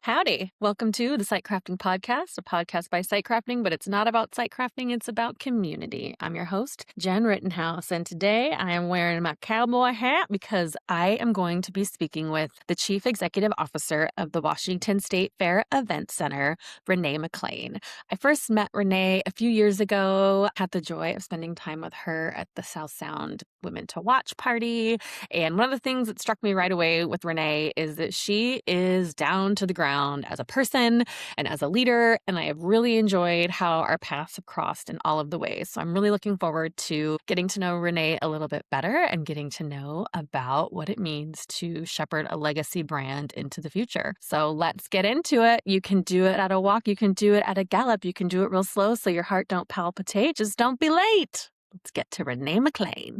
Howdy. Welcome to the Site Crafting Podcast, a podcast by Site Crafting, but it's not about site crafting, it's about community. I'm your host, Jen Rittenhouse, and today I am wearing my cowboy hat because I am going to be speaking with the Chief Executive Officer of the Washington State Fair Event Center, Renee McClain. I first met Renee a few years ago, had the joy of spending time with her at the South Sound Women to Watch party, and one of the things that struck me right away with Renee is that she is down to the ground as a person and as a leader. And I have really enjoyed how our paths have crossed in all of the ways. So I'm really looking forward to getting to know Renee a little bit better and getting to know about what it means to shepherd a legacy brand into the future. So let's get into it. You can do it at a walk. You can do it at a gallop. You can do it real slow so your heart don't palpitate. Just don't be late. Let's get to Renee McClain.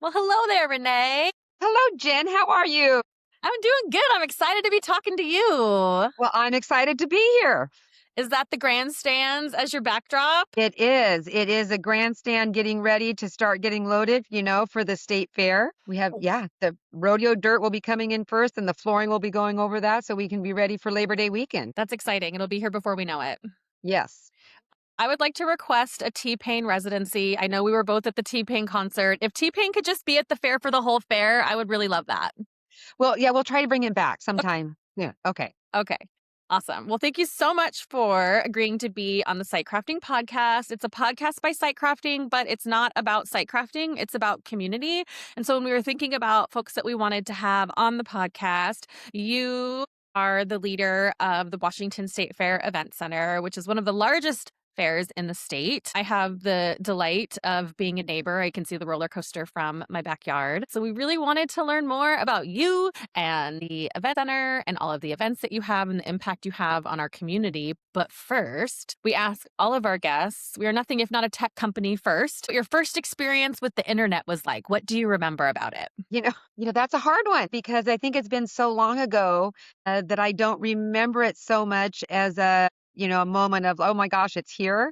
Well, hello there, Renee. Hello, Jen. How are you? I'm doing good. I'm excited to be talking to you. Well, I'm excited to be here. Is that the grandstands as your backdrop? It is. It is a grandstand getting ready to start getting loaded, for the state fair. We have, the rodeo dirt will be coming in first and the flooring will be going over that so we can be ready for Labor Day weekend. That's exciting. It'll be here before we know it. Yes. I would like to request a T-Pain residency. I know we were both at the T-Pain concert. If T-Pain could just be at the fair for the whole fair, I would really love that. Well, yeah, we'll try to bring him back sometime. Yeah. Okay. Okay. Awesome. Well, thank you so much for agreeing to be on the Site Crafting Podcast. It's a podcast by Site Crafting, but it's not about site crafting. It's about community. And so when we were thinking about folks that we wanted to have on the podcast, you are the leader of the Washington State Fair Event Center, which is one of the largest fairs in the state. I have the delight of being a neighbor. I can see the roller coaster from my backyard. So we really wanted to learn more about you and the event center and all of the events that you have and the impact you have on our community. But first, we ask all of our guests, we are nothing if not a tech company first. What your first experience with the internet was like? What do you remember about it? That's a hard one because I think it's been so long ago that I don't remember it so much as a moment of, oh my gosh, it's here.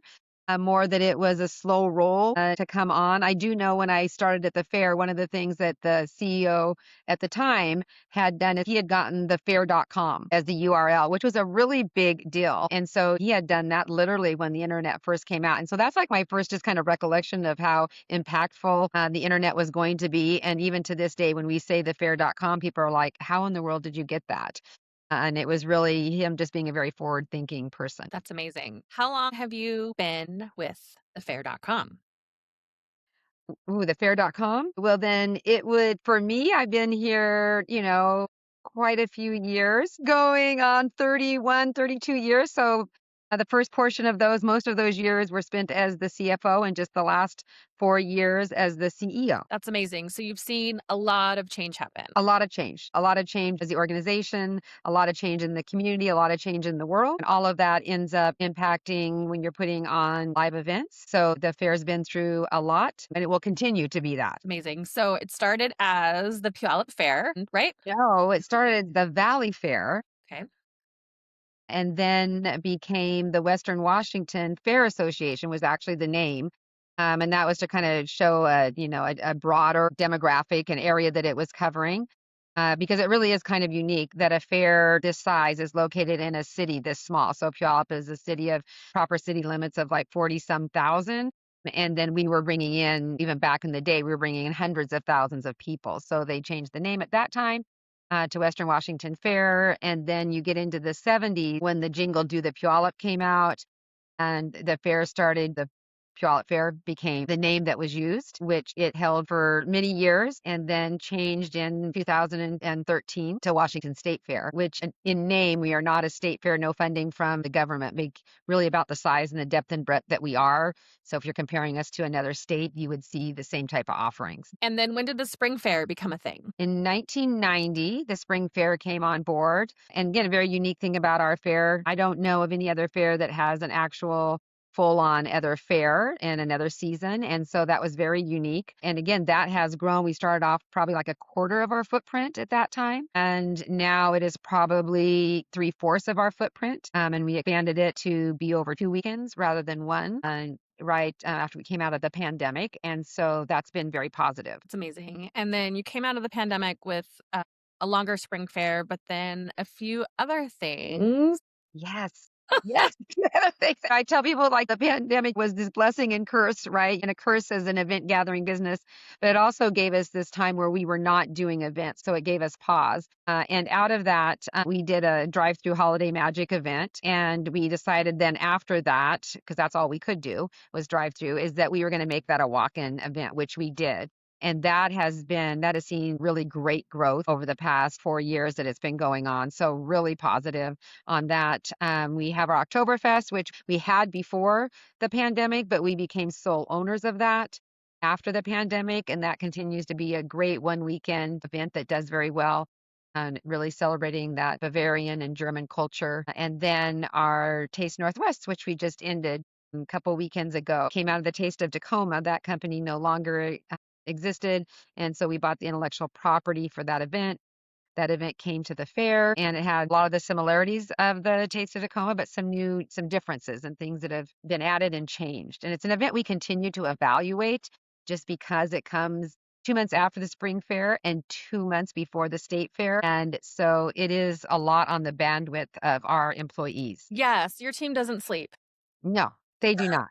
More that it was a slow roll to come on. I do know when I started at the fair, one of the things that the CEO at the time had done is he had gotten the fair.com as the URL, which was a really big deal. And so he had done that literally when the internet first came out. And so that's like my first just kind of recollection of how impactful the internet was going to be. And even to this day, when we say the fair.com, people are like, how in the world did you get that? And it was really him just being a very forward-thinking person. That's amazing. How long have you been with thefair.com? Ooh, the fair.com? Well, then for me, I've been here, quite a few years, going on 31, 32 years. So the first portion of most of those years were spent as the CFO and just the last 4 years as the CEO. That's amazing. So you've seen a lot of change happen. A lot of change as the organization, a lot of change in the community, a lot of change in the world. And all of that ends up impacting when you're putting on live events. So the fair's been through a lot and it will continue to be that. Amazing. So it started as the Puyallup Fair, right? No, it started the Valley Fair. Okay. And then became the Western Washington Fair Association was actually the name. And that was to kind of show a broader demographic and area that it was covering. Because it really is kind of unique that a fair this size is located in a city this small. So Puyallup is a city of proper city limits of like 40-some thousand. And then we were bringing in, even back in the day, we were bringing in hundreds of thousands of people. So they changed the name at that time to Western Washington Fair. And then you get into the 70s when the jingle Do the Puyallup came out and the fair started. The Puyallup Fair became the name that was used, which it held for many years and then changed in 2013 to Washington State Fair, which in name, we are not a state fair, no funding from the government, really about the size and the depth and breadth that we are. So if you're comparing us to another state, you would see the same type of offerings. And then when did the Spring Fair become a thing? In 1990, the Spring Fair came on board. And again, a very unique thing about our fair, I don't know of any other fair that has an actual full-on other fair and another season. And so that was very unique. And again, that has grown. We started off probably like a quarter of our footprint at that time. And now it is probably 3/4 of our footprint. And we expanded it to be over 2 weekends rather than one. And right after we came out of the pandemic. And so that's been very positive. It's amazing. And then you came out of the pandemic with a longer spring fair, but then a few other things. Yes. Yes. The other things I tell people, like, the pandemic was this blessing and curse, right? And a curse as an event gathering business, but it also gave us this time where we were not doing events. So it gave us pause. And out of that, we did a drive-through holiday magic event. And we decided then after that, because that's all we could do was drive-through, is that we were going to make that a walk-in event, which we did. And that has seen really great growth over the past 4 years that it's been going on. So really positive on that. We have our Oktoberfest, which we had before the pandemic, but we became sole owners of that after the pandemic. And that continues to be a great one weekend event that does very well. And really celebrating that Bavarian and German culture. And then our Taste Northwest, which we just ended a couple weekends ago, came out of the Taste of Tacoma. That company no longer existed. And so we bought the intellectual property for that event. That event came to the fair and it had a lot of the similarities of the Taste of Tacoma, but some differences and things that have been added and changed. And it's an event we continue to evaluate just because it comes 2 months after the spring fair and 2 months before the state fair. And so it is a lot on the bandwidth of our employees. Yes, your team doesn't sleep. No, they do not.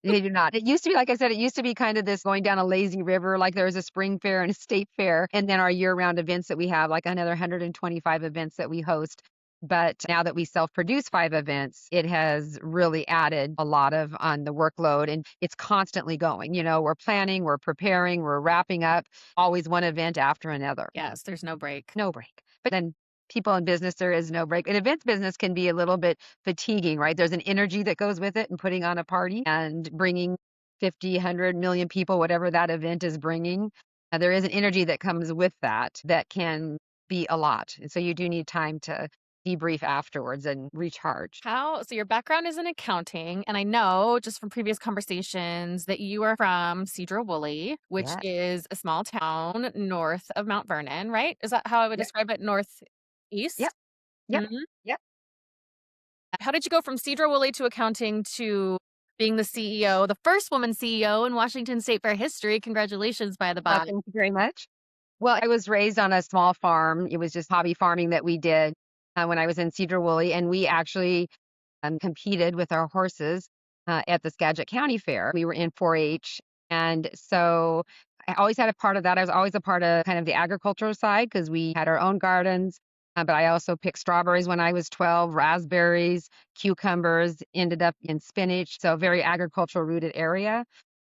They do not. It used to be, like I said, it used to be kind of this going down a lazy river, like there was a spring fair and a state fair, and then our year-round events that we have, like another 125 events that we host. But now that we self-produce 5 events, it has really added a lot of on the workload and it's constantly going. We're planning, we're preparing, we're wrapping up, always one event after another. Yes, there's no break. No break. But then people in business, there is no break. And events business can be a little bit fatiguing, right? There's an energy that goes with it and putting on a party and bringing 50, 100 million people, whatever that event is bringing. There is an energy that comes with that can be a lot. And so you do need time to debrief afterwards and recharge. So your background is in accounting, and I know just from previous conversations that you are from Cedar-Woolley, which Yeah. is a small town north of Mount Vernon, right? Is that how I would Yep. describe it? Yep. Northeast? Yep. Mhm. Yep. How did you go from Cedar-Woolley to accounting to being the CEO, the first woman CEO in Washington State Fair history? Congratulations, by the by. Thank you very much. Well, I was raised on a small farm. It was just hobby farming that we did when I was in Cedar Woolley, and we actually competed with our horses at the Skagit County Fair. We were in 4-H, and so I always had a part of that. I was always a part of kind of the agricultural side because we had our own gardens. But I also picked strawberries when I was 12, raspberries, cucumbers, ended up in spinach. So very agricultural rooted area.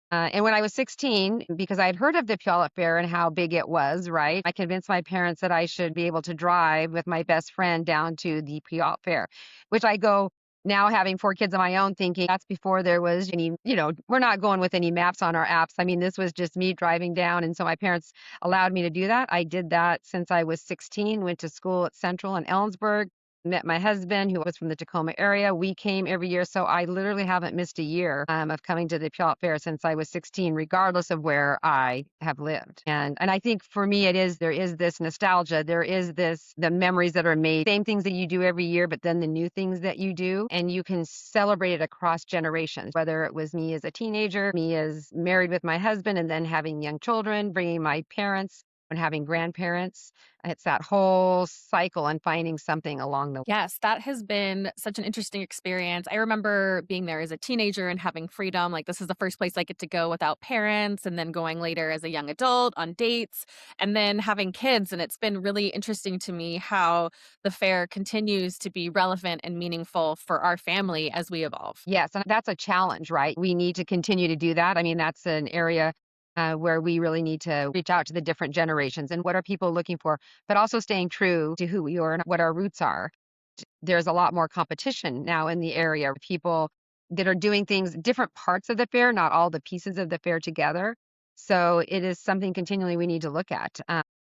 And when I was 16, because I had heard of the Puyallup Fair and how big it was, right? I convinced my parents that I should be able to drive with my best friend down to the Puyallup Fair, which I go now having 4 kids of my own thinking that's before there was any, we're not going with any maps on our apps. I mean, this was just me driving down. And so my parents allowed me to do that. I did that since I was 16, went to school at Central in Ellensburg, met my husband who was from the Tacoma area. We came every year. So I literally haven't missed a year of coming to the Puyallup Fair since I was 16, regardless of where I have lived. And I think for me, there is this nostalgia. There is the memories that are made, same things that you do every year, but then the new things that you do, and you can celebrate it across generations, whether it was me as a teenager, me as married with my husband, and then having young children, bringing my parents and having grandparents. It's that whole cycle and finding something along the way. Yes, that has been such an interesting experience. I remember being there as a teenager and having freedom. Like, this is the first place I get to go without parents, and then going later as a young adult on dates, and then having kids. And it's been really interesting to me how the fair continues to be relevant and meaningful for our family as we evolve. Yes, and that's a challenge, right? We need to continue to do that. I mean, that's an area where we really need to reach out to the different generations and what are people looking for, but also staying true to who we are and what our roots are. There's a lot more competition now in the area. People that are doing things, different parts of the fair, not all the pieces of the fair together. So it is something continually we need to look at.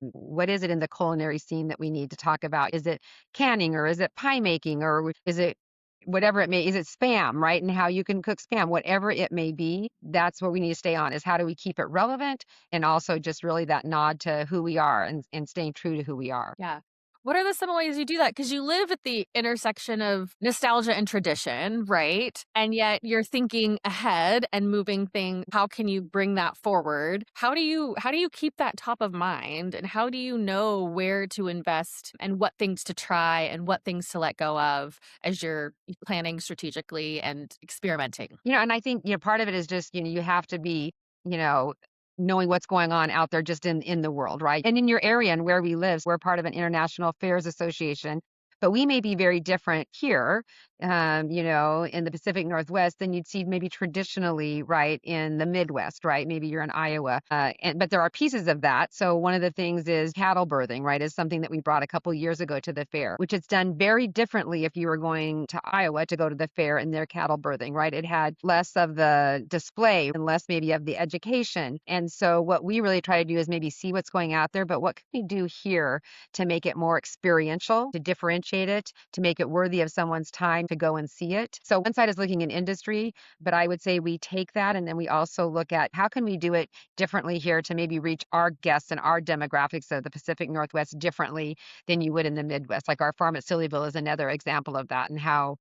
What is it in the culinary scene that we need to talk about? Is it canning or is it pie making or is it whatever it may, is it spam, right? And how you can cook spam, whatever it may be, that's what we need to stay on is how do we keep it relevant and also just really that nod to who we are and staying true to who we are. Yeah. What are some ways you do that? Because you live at the intersection of nostalgia and tradition, right? And yet you're thinking ahead and moving things. How can you bring that forward? How do you keep that top of mind? And how do you know where to invest and what things to try and what things to let go of as you're planning strategically and experimenting? And I think, part of it is just, you have to be, you know, knowing what's going on out there just in the world, right? And in your area and where we live, we're part of an international fairs association, but we may be very different here, in the Pacific Northwest than you'd see maybe traditionally, right, in the Midwest, right? Maybe you're in Iowa, but there are pieces of that. So one of the things is cattle birthing, right, is something that we brought a couple years ago to the fair, which it's done very differently if you were going to Iowa to go to the fair and their cattle birthing, right? It had less of the display and less maybe of the education. And so what we really try to do is maybe see what's going out there, but what can we do here to make it more experiential, to differentiate it, to make it worthy of someone's time to go and see it. So one side is looking in industry, but I would say we take that and then we also look at how can we do it differently here to maybe reach our guests and our demographics of the Pacific Northwest differently than you would in the Midwest. Like our farm at Sillyville is another example of that and how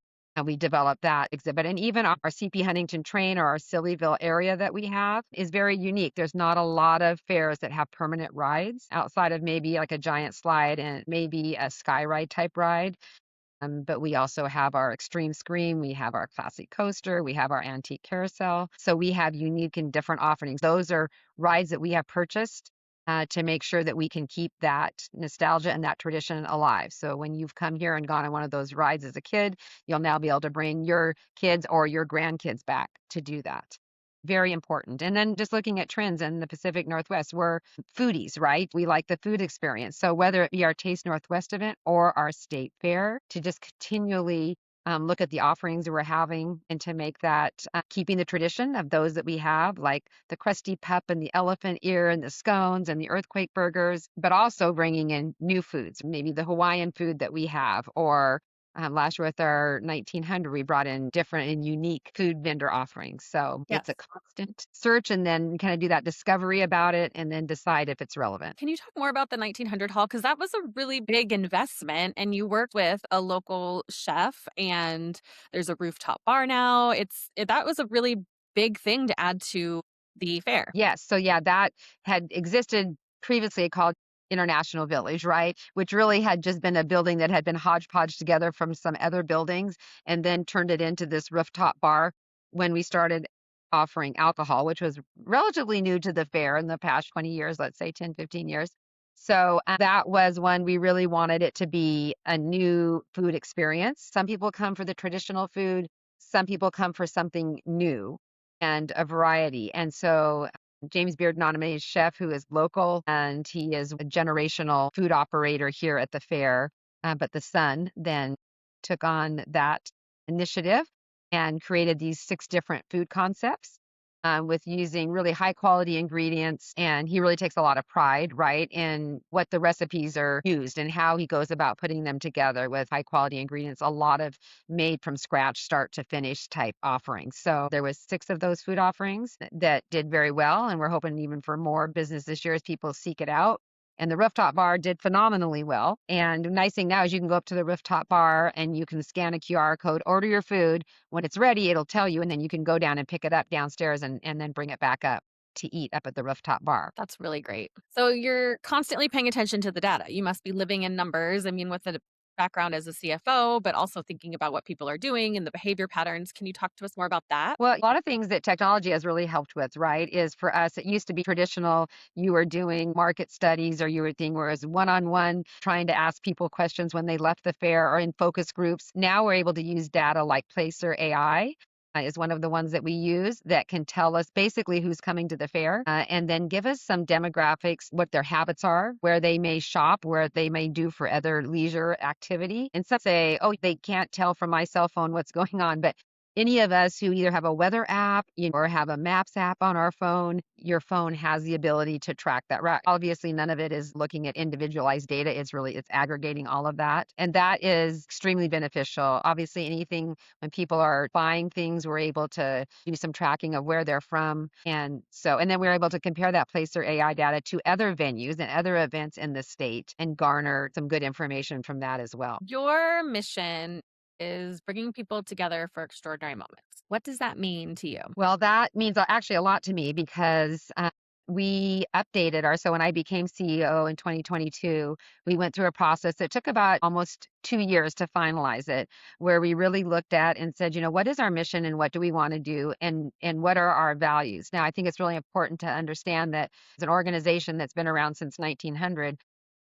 we develop that exhibit. And even our CP Huntington train or our Sillyville area that we have is very unique. There's not a lot of fairs that have permanent rides outside of maybe like a giant slide and maybe a sky ride type ride. But we also have our extreme scream, we have our classic coaster, we have our antique carousel. So we have unique and different offerings. Those are rides that we have purchased to make sure that we can keep that nostalgia and that tradition alive. So when you've come here and gone on one of those rides as a kid, you'll now be able to bring your kids or your grandkids back to do that. Very important. And then just looking at trends in the Pacific Northwest, we're foodies, right? We like the food experience. So whether it be our Taste Northwest event or our state fair, to just continually look at the offerings we're having and to make that keeping the tradition of those that we have, like the crusty pup and the elephant ear and the scones and the earthquake burgers, but also bringing in new foods, maybe the Hawaiian food that we have, or last year with our 1900, we brought in different and unique food vendor offerings. So it's Yes. a constant search and then kind of do that discovery about it and then decide if it's relevant. Can you talk more about the 1900 hall? Because that was a really big investment, and you worked with a local chef, and there's a rooftop bar now. That was a really big thing to add to the fair. Yes. So yeah, that had existed previously called International Village, right? Which really had just been a building that had been hodgepodge together from some other buildings and then turned it into this rooftop bar when we started offering alcohol, which was relatively new to the fair in the past 20 years, let's say 10, 15 years. So that was when we really wanted it to be a new food experience. Some people come for the traditional food, some people come for something new and a variety. And so James Beard nominated chef who is local and he is a generational food operator here at the fair. But the son then took on that initiative and created these 6 different food concepts with using really high quality ingredients. And he really takes a lot of pride, right, in what the recipes are used and how he goes about putting them together with high quality ingredients, a lot of made from scratch, start to finish type offerings. So there was 6 of those food offerings that did very well. And we're hoping even for more business this year as people seek it out. And the rooftop bar did phenomenally well. And the nice thing now is you can go up to the rooftop bar and you can scan a QR code, order your food. When it's ready, it'll tell you, and then you can go down and pick it up downstairs and then bring it back up to eat up at the rooftop bar. That's really great. So you're constantly paying attention to the data. You must be living in numbers. I mean, with a background as a CFO, but also thinking about what people are doing and the behavior patterns. Can you talk to us more about that? Well, a lot of things that technology has really helped with, right, is for us, it used to be traditional. You were doing market studies or you were doing whereas one-on-one trying to ask people questions when they left the fair or in focus groups. Now we're able to use data like Placer AI is one of the ones that we use that can tell us basically who's coming to the fair and then give us some demographics, what their habits are, where they may shop, where they may do for other leisure activity. And some say, oh, they can't tell from my cell phone what's going on. But any of us who either have a weather app, or have a maps app on our phone, your phone has the ability to track that route. Obviously, none of it is looking at individualized data. It's aggregating all of that. And that is extremely beneficial. Obviously, anything when people are buying things, we're able to do some tracking of where they're from. And then we're able to compare that Placer AI data to other venues and other events in the state and garner some good information from that as well. Your mission is bringing people together for extraordinary moments. What does that mean to you? Well, that means actually a lot to me because we updated so when I became CEO in 2022, we went through a process that took about almost 2 years to finalize it, where we really looked at and said, what is our mission and what do we want to do and what are our values? Now, I think it's really important to understand that as an organization that's been around since 1900,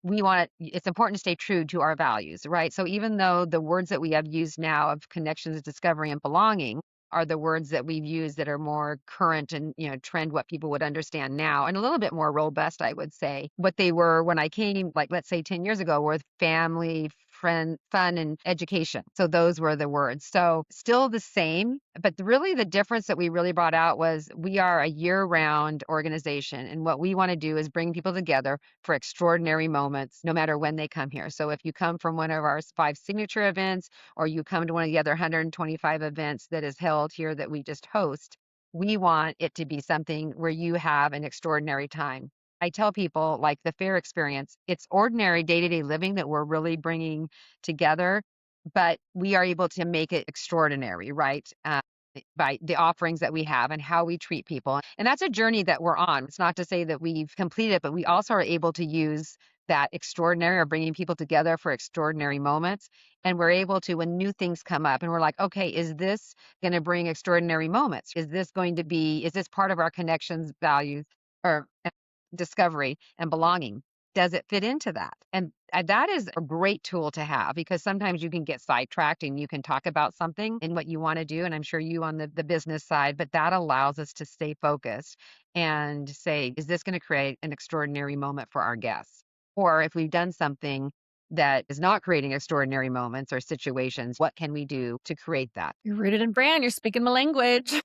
it's important to stay true to our values, right? So even though the words that we have used now of connections, discovery, and belonging are the words that we've used that are more current and, trend what people would understand now and a little bit more robust, I would say. What they were when I came, like, let's say 10 years ago, were family, friend, fun, and education. So those were the words. So still the same, but really the difference that we really brought out was we are a year-round organization. And what we want to do is bring people together for extraordinary moments, no matter when they come here. So if you come from one of our 5 signature events, or you come to one of the other 125 events that is held here that we just host, we want it to be something where you have an extraordinary time. I tell people, like the fair experience, it's ordinary day-to-day living that we're really bringing together, but we are able to make it extraordinary, right? By the offerings that we have and how we treat people. And that's a journey that we're on. It's not to say that we've completed it, but we also are able to use that extraordinary or bringing people together for extraordinary moments. And we're able to, when new things come up and we're like, okay, is this going to bring extraordinary moments? Is this part of our connections, values, or discovery and belonging? Does it fit into that? And that is a great tool to have because sometimes you can get sidetracked and you can talk about something and what you want to do. And I'm sure you on the business side, but that allows us to stay focused and say, is this going to create an extraordinary moment for our guests? Or if we've done something that is not creating extraordinary moments or situations, what can we do to create that? You're rooted in brand. You're speaking my language.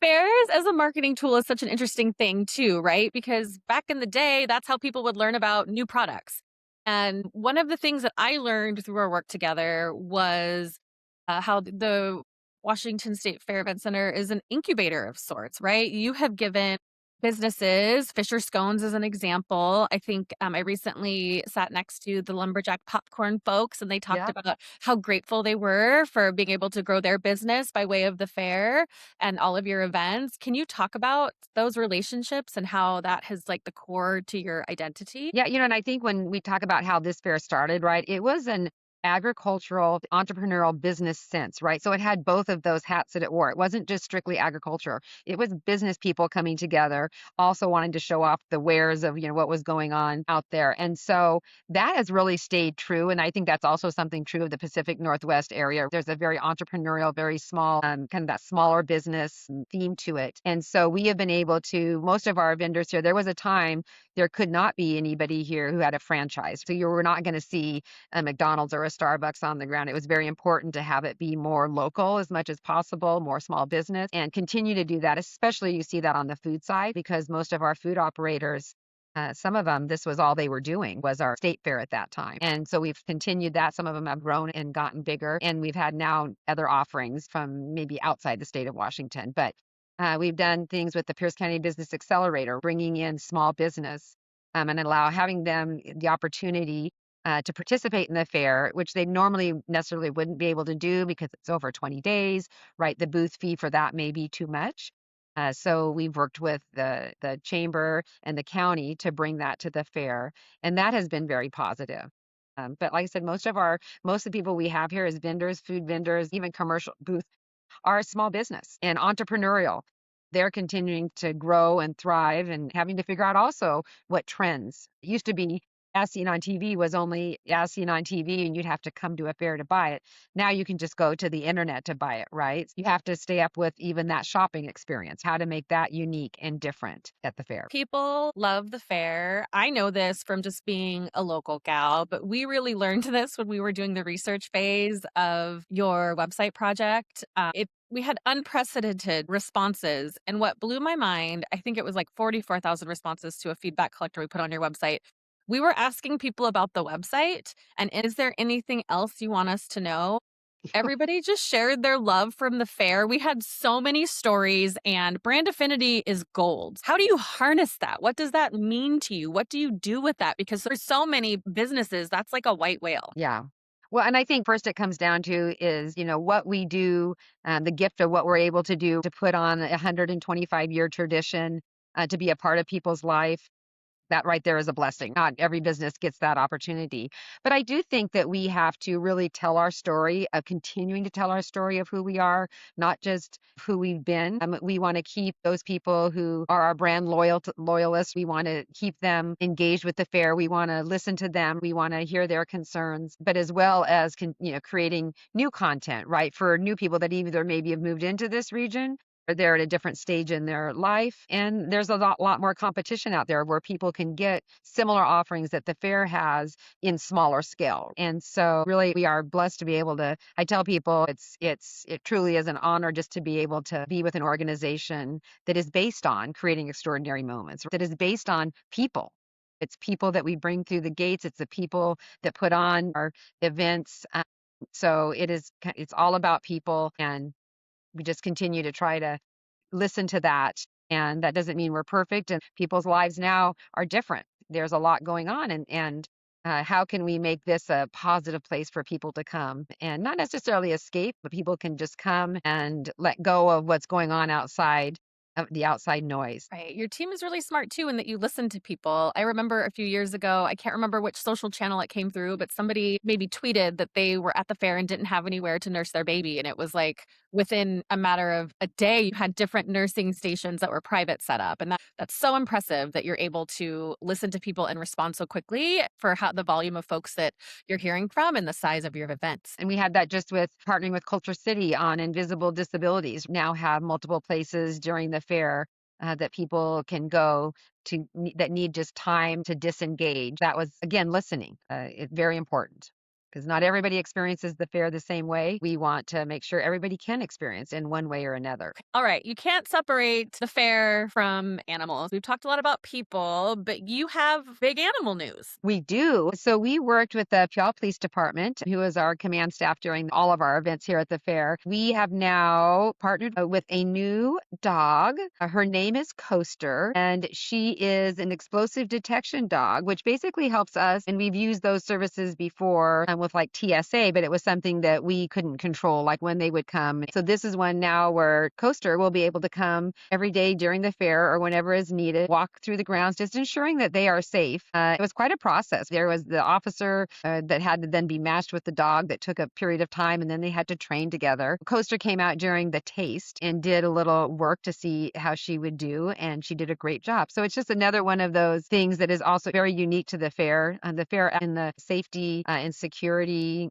Fairs as a marketing tool is such an interesting thing too, right? Because back in the day, that's how people would learn about new products. And one of the things that I learned through our work together was how the Washington State Fair Event Center is an incubator of sorts, right? You have given businesses, Fisher Scones as an example. I think I recently sat next to the Lumberjack Popcorn folks, and they talked Yeah. about how grateful they were for being able to grow their business by way of the fair and all of your events. Can you talk about those relationships and how that has like the core to your identity? Yeah, and I think when we talk about how this fair started, right, it was an agricultural, entrepreneurial business sense, right? So it had both of those hats that it wore. It wasn't just strictly agriculture. It was business people coming together, also wanting to show off the wares of, what was going on out there. And so that has really stayed true. And I think that's also something true of the Pacific Northwest area. There's a very entrepreneurial, very small, kind of that smaller business theme to it. And so we have been able to, most of our vendors here, there was a time there could not be anybody here who had a franchise. So you were not going to see a McDonald's or a Starbucks on the ground. It was very important to have it be more local as much as possible, more small business, and continue to do that. Especially you see that on the food side because most of our food operators, some of them, this was all they were doing was our state fair at that time. And so we've continued that. Some of them have grown and gotten bigger. And we've had now other offerings from maybe outside the state of Washington. But we've done things with the Pierce County Business Accelerator, bringing in small business and having them the opportunity to participate in the fair, which they normally necessarily wouldn't be able to do because it's over 20 days, right? The booth fee for that may be too much. So we've worked with the chamber and the county to bring that to the fair, and that has been very positive. But like I said, most of the people we have here as vendors, food vendors, even commercial booth are small business and entrepreneurial. They're continuing to grow and thrive and having to figure out also what trends. It used to be as seen on TV was only as seen on TV, and you'd have to come to a fair to buy it. Now you can just go to the internet to buy it, right? You have to stay up with even that shopping experience, how to make that unique and different at the fair. People love the fair. I know this from just being a local gal, but we really learned this when we were doing the research phase of your website project. We had unprecedented responses. And what blew my mind, I think it was like 44,000 responses to a feedback collector we put on your website. We were asking people about the website and is there anything else you want us to know? Everybody just shared their love from the fair. We had so many stories, and brand affinity is gold. How do you harness that? What does that mean to you? What do you do with that? Because there's so many businesses, that's like a white whale. Yeah. Well, and I think first it comes down to is, what we do, the gift of what we're able to do to put on a 125-year tradition, to be a part of people's life. That right there is a blessing. Not every business gets that opportunity. But I do think that we have to really tell our story of continuing to tell our story of who we are, not just who we've been. We want to keep those people who are our brand loyalists. We want to keep them engaged with the fair. We want to listen to them. We want to hear their concerns, but as well as creating new content, right, for new people that either maybe have moved into this region or they're at a different stage in their life. And there's a lot more competition out there where people can get similar offerings that the fair has in smaller scale. And so really we are blessed to be able to, I tell people it truly is an honor just to be able to be with an organization that is based on creating extraordinary moments, that is based on people. It's people that we bring through the gates. It's the people that put on our events. So it's all about people, and we just continue to try to listen to that. And that doesn't mean we're perfect, and people's lives now are different. There's a lot going on, and how can we make this a positive place for people to come and not necessarily escape, but people can just come and let go of what's going on outside of the outside noise. Right. Your team is really smart too in that you listen to people. I remember a few years ago, I can't remember which social channel it came through, but somebody maybe tweeted that they were at the fair and didn't have anywhere to nurse their baby. And it was like within a matter of a day, you had different nursing stations that were private set up. And that's so impressive that you're able to listen to people and respond so quickly for how the volume of folks that you're hearing from and the size of your events. And we had that just with partnering with Culture City on invisible disabilities. Now have multiple places during the fair that people can go to that need just time to disengage. That was, again, listening. It's very important because not everybody experiences the fair the same way. We want to make sure everybody can experience in one way or another. All right, you can't separate the fair from animals. We've talked a lot about people, but you have big animal news. We do. So we worked with the Puyallup Police Department, who is our command staff during all of our events here at the fair. We have now partnered with a new dog. Her name is Coaster, and she is an explosive detection dog, which basically helps us. And we've used those services before with like TSA, but it was something that we couldn't control, like when they would come. So this is one now where Coaster will be able to come every day during the fair or whenever is needed, walk through the grounds, just ensuring that they are safe. It was quite a process. There was the officer that had to then be matched with the dog that took a period of time, and then they had to train together. Coaster came out during the taste and did a little work to see how she would do, and she did a great job. So it's just another one of those things that is also very unique to the fair. The fair in the safety and security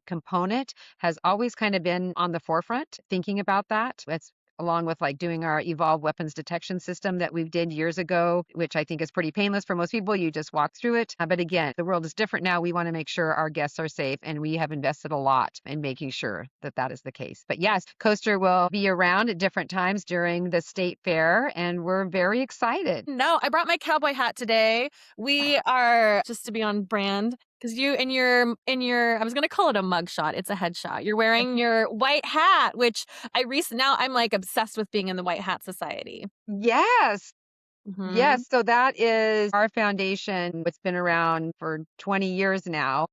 component has always kind of been on the forefront, thinking about that. It's along with like doing our evolved weapons detection system that we did years ago, which I think is pretty painless for most people. You just walk through it. But again, the world is different now. We want to make sure our guests are safe, and we have invested a lot in making sure that that is the case. But yes, Coaster will be around at different times during the state fair, and we're very excited. No, I brought my cowboy hat today. We are, just to be on brand, because you I was gonna call it a mugshot. It's a headshot. You're wearing your white hat, which now I'm like obsessed with being in the White Hat Society. Yes. Mhm. Yes. So that is our foundation. It's been around for 20 years now,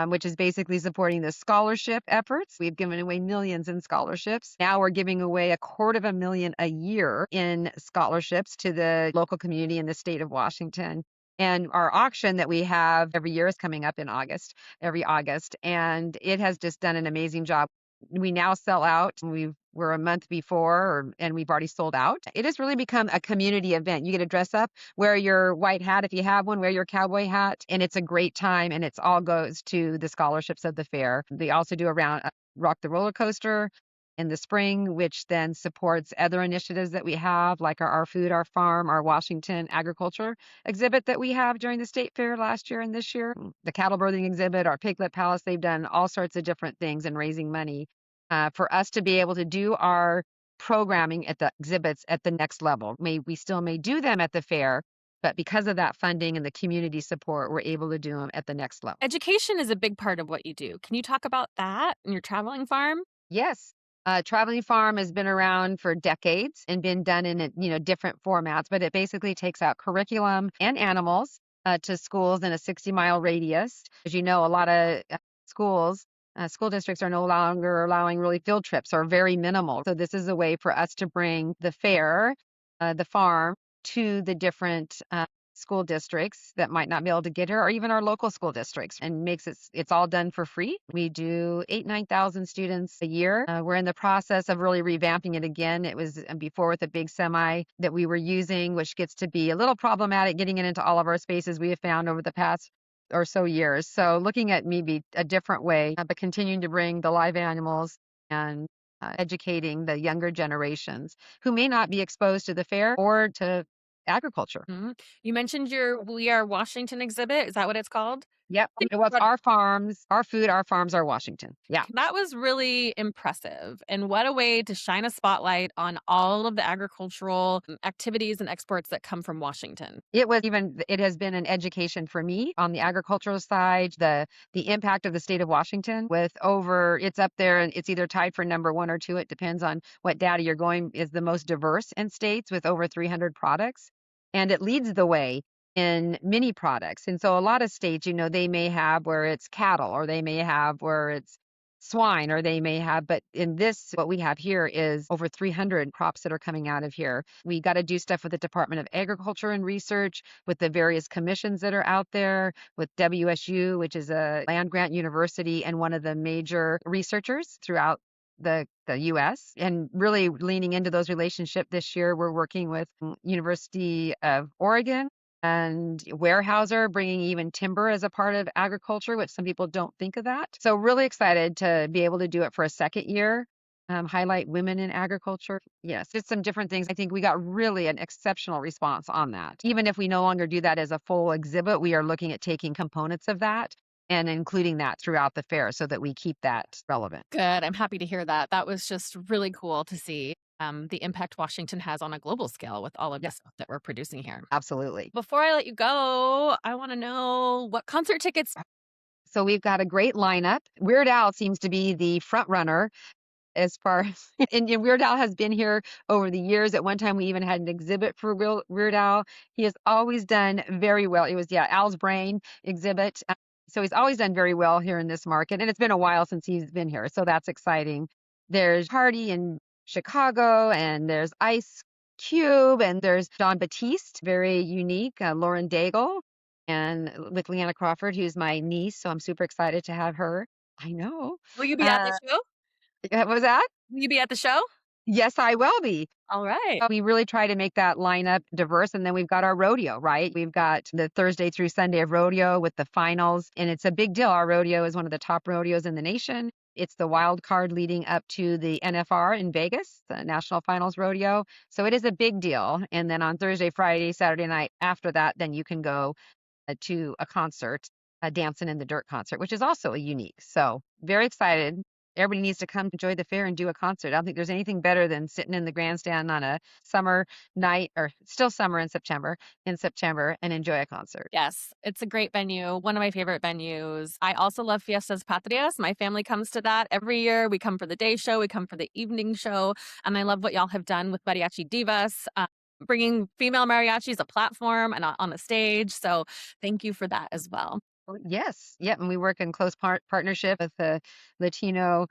which is basically supporting the scholarship efforts. We've given away millions in scholarships. Now we're giving away $250,000 a year in scholarships to the local community in the state of Washington. And our auction that we have every year is coming up in August, every August. And it has just done an amazing job. We now sell out. We're a month before, and we've already sold out. It has really become a community event. You get to dress up, wear your white hat if you have one, wear your cowboy hat, and it's a great time. And it's all goes to the scholarships of the fair. They also do around Rock the Roller Coaster in the spring, which then supports other initiatives that we have, like our food, our farm, our Washington agriculture exhibit that we have during the state fair last year and this year. The cattle birthing exhibit, our piglet palace, they've done all sorts of different things in raising money for us to be able to do our programming at the exhibits at the next level. We still may do them at the fair, but because of that funding and the community support, we're able to do them at the next level. Education is a big part of what you do. Can you talk about that in your traveling farm? Yes. Traveling Farm has been around for decades and been done in different formats, but it basically takes out curriculum and animals to schools in a 60-mile radius. As you know, a lot of schools, school districts are no longer allowing really field trips or very minimal. So this is a way for us to bring the fair, the farm, to the different school districts that might not be able to get here, or even our local school districts, and makes it's all done for free. We do 9,000 students a year. We're in the process of really revamping it again. It was before with a big semi that we were using, which gets to be a little problematic getting it into all of our spaces we have found over the past or so years. So looking at maybe a different way, but continuing to bring the live animals and educating the younger generations who may not be exposed to the fair or to agriculture. Mhm. You mentioned your We Are Washington exhibit. Is that what it's called? Yep. Think It was about- our farms, our food, our farms, our Washington. Yeah. That was really impressive. And what a way to shine a spotlight on all of the agricultural activities and exports that come from Washington. It has been an education for me on the agricultural side, the impact of the state of Washington it's up there and it's either tied for number one or two. It depends on what data you're going, is the most diverse in states with over 300 products. And it leads the way in many products. And so a lot of states, they may have where it's cattle, or they may have where it's swine, or they may have, but in this, what we have here is over 300 crops that are coming out of here. We got to do stuff with the Department of Agriculture and Research, with the various commissions that are out there, with WSU, which is a land grant university and one of the major researchers throughout the US, and really leaning into those relationships. This year we're working with University of Oregon and Weyerhaeuser, bringing even timber as a part of agriculture, which some people don't think of that. So really excited to be able to do it for a second year. Highlight women in agriculture. Yes, just some different things. I think we got really an exceptional response on that. Even if we no longer do that as a full exhibit, we are looking at taking components of that and including that throughout the fair so that we keep that relevant. Good. I'm happy to hear that. That was just really cool to see the impact Washington has on a global scale with all of the Yes, stuff that we're producing here. absolutely. Before I let you go, I want to know what concert tickets. So we've got a great lineup. Weird Al seems to be the front runner as far as, and Weird Al has been here over the years. At one time, we even had an exhibit for Weird Al. He has always done very well. It was, yeah, Al's Brain exhibit. So he's always done very well here in this market. And it's been a while since he's been here. So that's exciting. There's Party in Chicago, and there's Ice Cube, and there's John Batiste, very unique, Lauren Daigle, and with Leanna Crawford, who's my niece. So I'm super excited to have her. I know. Will you be at the Uh, show? what was that? Will you be at the show? Yes, I will be. All right. We really try to make that lineup diverse. And then we've got our rodeo, right? We've got the Thursday through Sunday of rodeo with the finals. And it's a big deal. Our rodeo is one of the top rodeos in the nation. It's the wild card leading up to the NFR in Vegas, the National Finals Rodeo. So it is a big deal. And then on Thursday, Friday, Saturday night after that, then you can go to a concert, a Dancing in the Dirt concert, which is also a unique. So very excited. Everybody needs to come enjoy the fair and do a concert. I don't think there's anything better than sitting in the grandstand on a summer night, or still summer in September, and enjoy a concert. Yes, it's a great venue, one of my favorite venues. I also love Fiestas Patrias. My family comes to that every year. We come for the day show, we come for the evening show, and I love what y'all have done with Mariachi Divas, bringing female mariachis a platform and on a stage. So thank you for that as well. Yes. Yep. And we work in close partnership with the Latino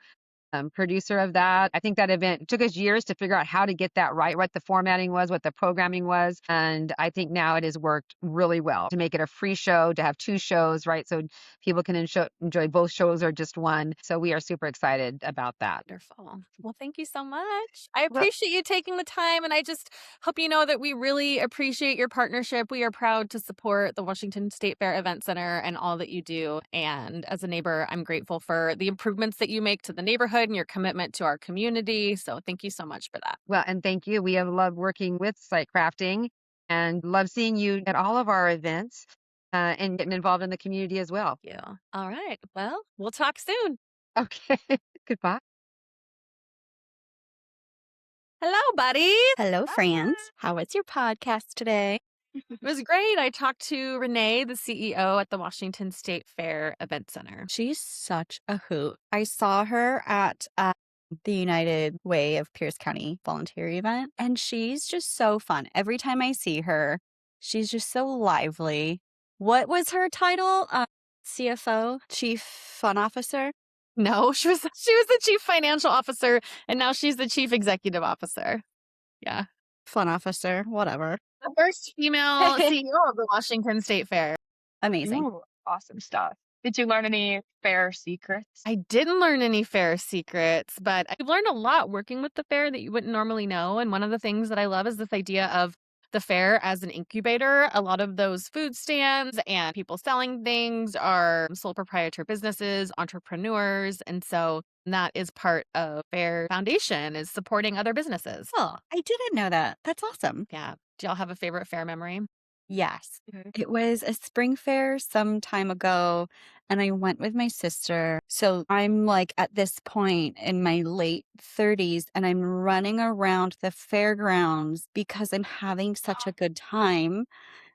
producer of that. I think that event took us years to figure out how to get that right, what the formatting was, what the programming was. And I think now it has worked really well to make it a free show, to have two shows, right? So people can enjoy both shows or just one. So we are super excited about that. Wonderful. Well, thank you so much. I Well, appreciate you taking the time, and I just hope you know that we really appreciate your partnership. We are proud to support the Washington State Fair Event Center and all that you do. And as a neighbor, I'm grateful for the improvements that you make to the neighborhood and your commitment to our community. So thank you so much for that. well, and thank you. We have loved working with Site Crafting and love seeing you at all of our events and getting involved in the community as well. Thank you. All right. Well, we'll talk soon. Okay. Goodbye. Hello, buddy. Hello, friends. How was your podcast today? It was great. I talked to Renee, the CEO at the Washington State Fair Event Center. She's such a hoot. I saw her at the United Way of Pierce County volunteer event, and she's just so fun. Every time I see her, she's just so lively. What was her title? CFO, Chief Fun Officer? No, she was the chief financial officer, and now she's the chief executive officer. Yeah. Fun Officer, whatever. The first female CEO of the Washington State Fair. Amazing. Ooh, awesome stuff. Did you learn any fair secrets? I didn't learn any fair secrets, but I've learned a lot working with the fair that you wouldn't normally know. And one of the things that I love is this idea of the fair as an incubator. A lot of those food stands and people selling things are sole proprietor businesses, entrepreneurs. And so that is part of Fair Foundation, is supporting other businesses. Oh, I didn't know that. That's awesome. Yeah. Do y'all have a favorite fair memory? Yes. Mhm. It was a spring fair some time ago, and I went with my sister. So I'm like at this point in my late 30s, and I'm running around the fairgrounds because I'm having such a good time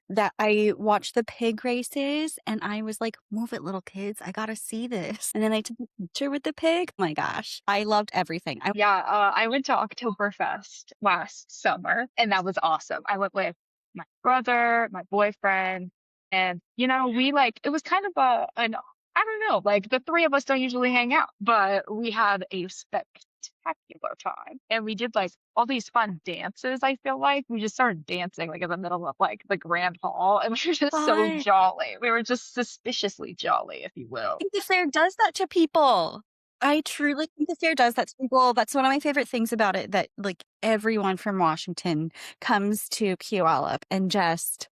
that I watched the pig races and I was like, move it, little kids. I got to see this. And then I took a picture with the pig. Oh my gosh. I loved everything. Yeah, I went to Oktoberfest last summer, and that was awesome. I went with my brother, my boyfriend, and we it was kind of an I don't know, like the three of us don't usually hang out, but we had a spectacular time, and we did like all these fun dances. I feel like we just started dancing like in the middle of like the grand hall, and we were just so Fun. jolly. We were just suspiciously jolly, if you will. I think the fair does that to people. I truly think the fair does that to people. That's one of my favorite things about it, that like everyone from Washington comes to Puyallup and just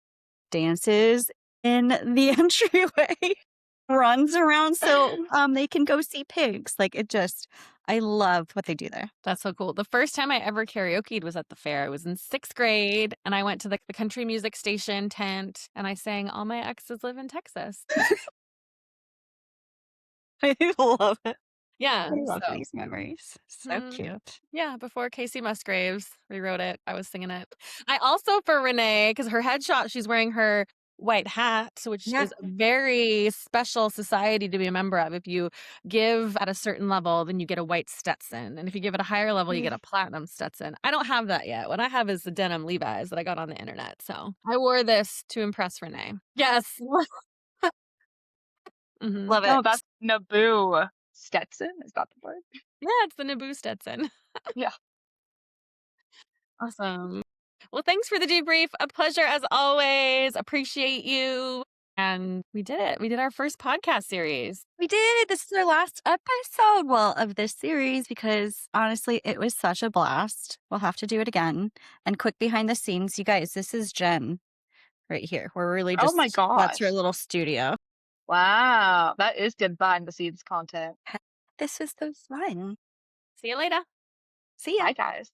dances in the entryway, runs around so they can go see pigs. Like I love what they do there. That's so cool. The first time I ever karaoke'd was at the fair. I was in 6th grade, and I went to the country music station tent, and I sang All My Exes Live in Texas. I love it. Yeah. I love so- these memories. So Mm. cute. Yeah, before Casey Musgraves rewrote it, I was singing it. I also, for Renee, because her headshot, she's wearing her white hat, which Yeah. is a very special society to be a member of. If you give at a certain level, then you get a white Stetson. And if you give at a higher level, you get a platinum Stetson. I don't have that yet. What I have is the denim Levi's that I got on the internet. So I wore this to impress Renee. Yes. Mhm. Love it. No, that's Naboo Stetson. Is that the word? Yeah, it's the Naboo Stetson. Yeah. Awesome. Well, thanks for the debrief. A pleasure as always. Appreciate you. And we did it. We did our first podcast series. We did. This is our last episode, well, of this series, because honestly, it was such a blast. We'll have to do it again. And quick behind the scenes, you guys, this is Jen right here. We're really Oh just, my that's her gosh. little studio. Wow, that is good behind the scenes content. This was so fun. See you later. See ya. Bye, guys.